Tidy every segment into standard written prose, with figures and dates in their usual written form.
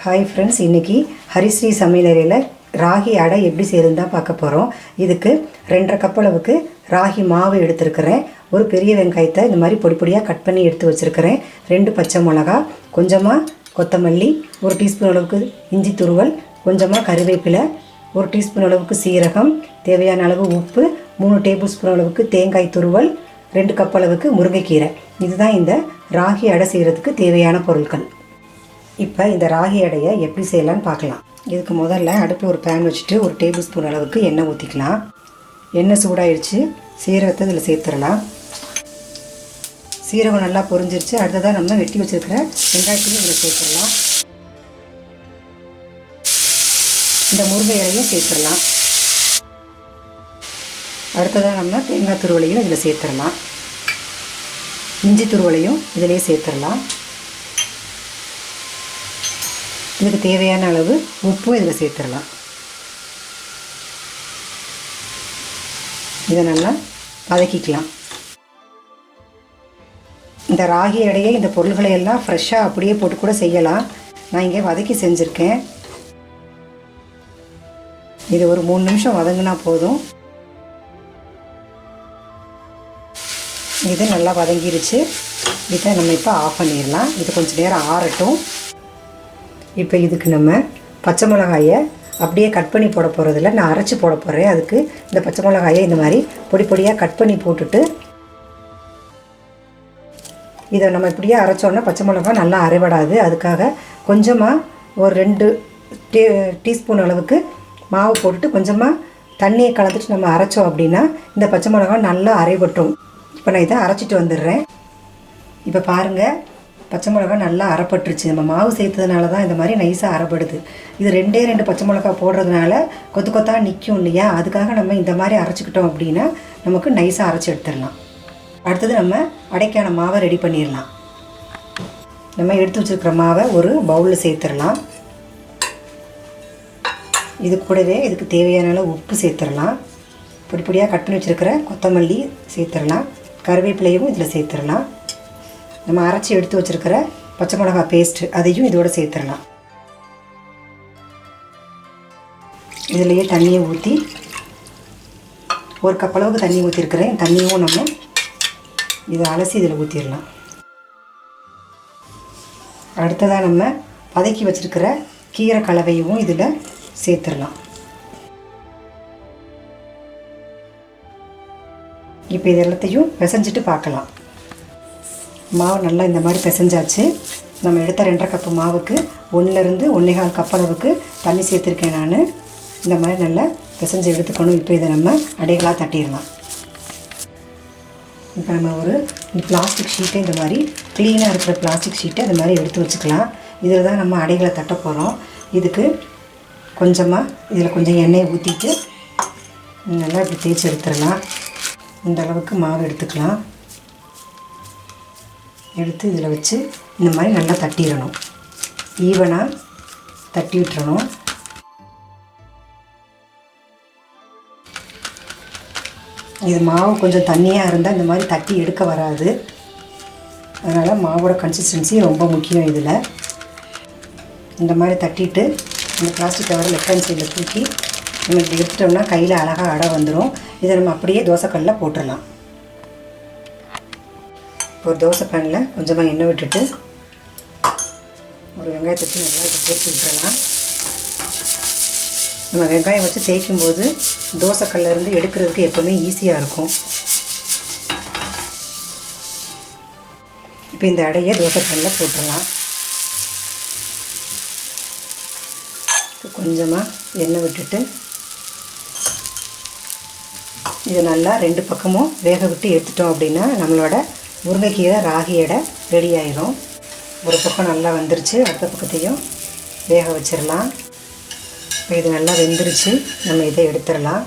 Hi friends, இன்றைக்கி ஹரிஸ்ரீ சமையலறையில் ராகி அடை எப்படி செய்யுதுன்னு தான் பார்க்க போகிறோம். இதுக்கு 2.5 கப் அளவுக்கு ராகி மாவு எடுத்துருக்கிறேன். ஒரு பெரிய வெங்காயத்தை இந்த மாதிரி பொடி பொடியாக கட் பண்ணி எடுத்து வச்சுருக்கிறேன். 2 பச்சை மிளகா, கொஞ்சமாக கொத்தமல்லி, 1 டீஸ்பூன் அளவுக்கு இஞ்சி துருவல், கொஞ்சமாக கறிவேப்பிலை, 1 டீஸ்பூன் அளவுக்கு சீரகம், தேவையான அளவு உப்பு, 3 டேபிள் ஸ்பூன் அளவுக்கு தேங்காய் துருவல், 2 கப் அளவுக்கு முருங்கைக்கீரை. இதுதான் இந்த ராகி அடை செய்கிறதுக்கு தேவையான பொருட்கள். இப்போ இந்த ராகி அடையை எப்படி செய்யலான்னு பார்க்கலாம். இதுக்கு முதல்ல அடுப்பில் ஒரு பேன் வச்சுட்டு 1 டேபிள் ஸ்பூன் அளவுக்கு எண்ணெய் ஊற்றிக்கலாம். எண்ணெய் சூடாயிடுச்சு. சீரகத்தை இதில் சேர்த்துடலாம். சீரகம் நல்லா பொரிஞ்சிருச்சு. அடுத்ததாக நம்ம வெட்டி வச்சுருக்கிற வெங்காயத்தையும் இதில் சேர்த்துடலாம். இந்த முருங்கை இலையும் சேர்த்துடலாம். அடுத்ததாக நம்ம தேங்காய் துருவலையும் இதில் சேர்த்துடலாம். இஞ்சி துருவலையும் இதிலே சேர்த்துடலாம். இதுக்கு தேவையான அளவு உப்பும் இதில் சேர்த்துடலாம். இதை நல்லா வதக்கிக்கலாம். இந்த ராகி அடையை இந்த பொருள்களை எல்லாம் ஃப்ரெஷ்ஷாக அப்படியே போட்டு கூட செய்யலாம். நான் இங்கே வதக்கி செஞ்சுருக்கேன். இது ஒரு 3 நிமிஷம் வதங்கினா போதும். இது நல்லா வதங்கிருச்சு. இதை நம்ம இப்போ ஆஃப் பண்ணிடலாம். இது கொஞ்சம் நேரம் ஆறட்டும். இப்போ இதுக்கு நம்ம பச்சை மிளகாயை அப்படியே கட் பண்ணி போட போகிறதில்ல, நான் அரைச்சி போட போகிறேன். அதுக்கு இந்த பச்சை மிளகாயை இந்த மாதிரி பொடி பொடியாக கட் பண்ணி போட்டுட்டு இதை நம்ம இப்படியே அரைச்சோன்னா பச்சை மிளகா நல்லா அரைபடாது. அதுக்காக கொஞ்சமாக ஒரு 2 டீஸ்பூன் அளவுக்கு மாவு போட்டுட்டு கொஞ்சமாக தண்ணியை கலந்துட்டு நம்ம அரைச்சோம் அப்படின்னா இந்த பச்சை மிளகா நல்லா அரைபட்டும். இப்போ நான் இதை அரைச்சிட்டு வந்துடுறேன். இப்போ பாருங்கள், பச்சை மிளகா நல்லா அரைப்பட்டுருச்சு. நம்ம மாவு சேர்த்ததுனால தான் இந்த மாதிரி நைஸாக அரைப்படுது. இது 2 பச்சை மிளகா போடுறதுனால கொத்து கொத்தாக நிற்கும் இல்லையா? அதுக்காக நம்ம இந்த மாதிரி அரைச்சிக்கிட்டோம் அப்படின்னா நமக்கு நைஸாக அரைச்சி எடுத்துடலாம். அடுத்தது நம்ம அடைக்கான மாவை ரெடி பண்ணிடலாம். நம்ம எடுத்து வச்சுருக்கிற மாவை ஒரு பவுலில் சேர்த்துடலாம். இது கூடவே இதுக்கு தேவையான அளவு உப்பு சேர்த்துடலாம். பொடி பொடியாக கட் பண்ணி வச்சுருக்கிற கொத்தமல்லி சேர்த்துடலாம். கறிவேப்பிலையும் இதில் சேர்த்துடலாம். நம்ம அரைச்சி எடுத்து வச்சுருக்கிற பச்சை மிளகா பேஸ்ட்டு அதையும் இதோடு சேர்த்துடலாம். இதிலையே தண்ணியை ஊற்றி 1 கப் அளவுக்கு தண்ணி ஊற்றிருக்கிறேன். தண்ணியும் நம்ம இதை அலசி இதில் ஊற்றிடலாம். அடுத்ததாக நம்ம வதக்கி வச்சுருக்கிற கீரை கலவையும் இதில் சேர்த்துடலாம். இப்போ இது எல்லாத்தையும் பிசைஞ்சிட்டு பார்க்கலாம். மாவு நல்லா இந்த மாதிரி பிசைஞ்சாச்சு. நம்ம எடுத்த 2.5 கப்பு மாவுக்கு 1லேருந்து 1.25 கப் அளவுக்கு தண்ணி சேர்த்துருக்கேன் நான். இந்த மாதிரி நல்லா பிசைஞ்சு எடுத்துக்கணும். இப்போ இதை நம்ம அடைகளாக தட்டிடலாம். இப்போ நம்ம ஒரு பிளாஸ்டிக் ஷீட்டை இந்த மாதிரி க்ளீனாக இருக்கிற பிளாஸ்டிக் ஷீட்டை இந்த மாதிரி எடுத்து வச்சுக்கலாம். இதில் தான் நம்ம அடைகளை தட்ட போகிறோம். இதுக்கு கொஞ்சமாக இதில் கொஞ்சம் எண்ணெயை ஊற்றிட்டு நல்லா இப்படி தேய்ச்சி எடுத்துடலாம். இந்த அளவுக்கு மாவு எடுத்துக்கலாம். எடுத்து இதில் வச்சு இந்த மாதிரி நல்லா தட்டிடணும். ஈவனாக தட்டி விட்டுறணும். இது மாவு கொஞ்சம் தண்ணியாக இருந்தால் இந்த மாதிரி தட்டி எடுக்க வராது. அதனால் மாவோட கன்சிஸ்டன்சி ரொம்ப முக்கியம். இதில் இந்த மாதிரி தட்டிட்டு இந்த பிளாஸ்டிக் கவரை லெஃப்ட் ஹேண்ட் சைடில் தூக்கி நம்ம இப்படி எடுத்துட்டோம்னா கையில் அழகாக அடை வந்துடும். இதை நம்ம அப்படியே தோசைக்கல்லில் போட்டுடலாம். ஒரு தோசை பேனில் கொஞ்சமாக எண்ணெய் விட்டுட்டு ஒரு வெங்காயத்தை வச்சு நல்லா இதை தேய்ச்சி விட்டுறலாம். நம்ம வெங்காயம் வச்சு தேய்க்கும்போது தோசைக்கல்லிருந்து எடுக்கிறதுக்கு எப்போவுமே ஈஸியாக இருக்கும். இப்போ இந்த அடையை தோசைக்கல்லில் போட்டுடலாம். கொஞ்சமாக எண்ணெய் விட்டுட்டு இதை நல்லா 2 பக்கமும் வேக விட்டு எடுத்துட்டோம் அப்படின்னா நம்மளோட முருங்கைக்கீரை ராகி அடை ரெடி ஆயிடும். ஒரு பக்கம் நல்லா வந்துருச்சு. அடுத்த பக்கத்தையும் வேக வச்சிடலாம். இப்போ இது நல்லா வெந்துருச்சு. நம்ம இதை எடுத்துடலாம்.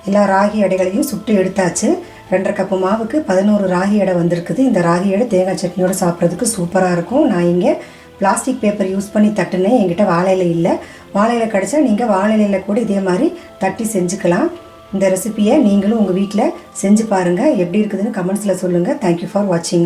எல்லா ராகி அடைகளையும் சுட்டு எடுத்தாச்சு. 2.5 கப்பு மாவுக்கு 11 ராகி அடை வந்திருக்குது. இந்த ராகி அடை தேங்காய் சட்னியோடு சாப்பிட்றதுக்கு சூப்பராக இருக்கும். நான் இங்கே பிளாஸ்டிக் பேப்பர் யூஸ் பண்ணி தட்டுனேன். என்கிட்ட வாழை இலை இல்லை. வாழை இலை கிடச்சா நீங்கள் வாழை இலையில் கூட இதே மாதிரி தட்டி செஞ்சுக்கலாம். இந்த ரெசிபியை நீங்களும் உங்கள் வீட்டில் செஞ்சு பாருங்கள். எப்படி இருக்குதுன்னு கமெண்ட்ஸில் சொல்லுங்கள். தேங்க்யூ ஃபார் வாட்சிங்.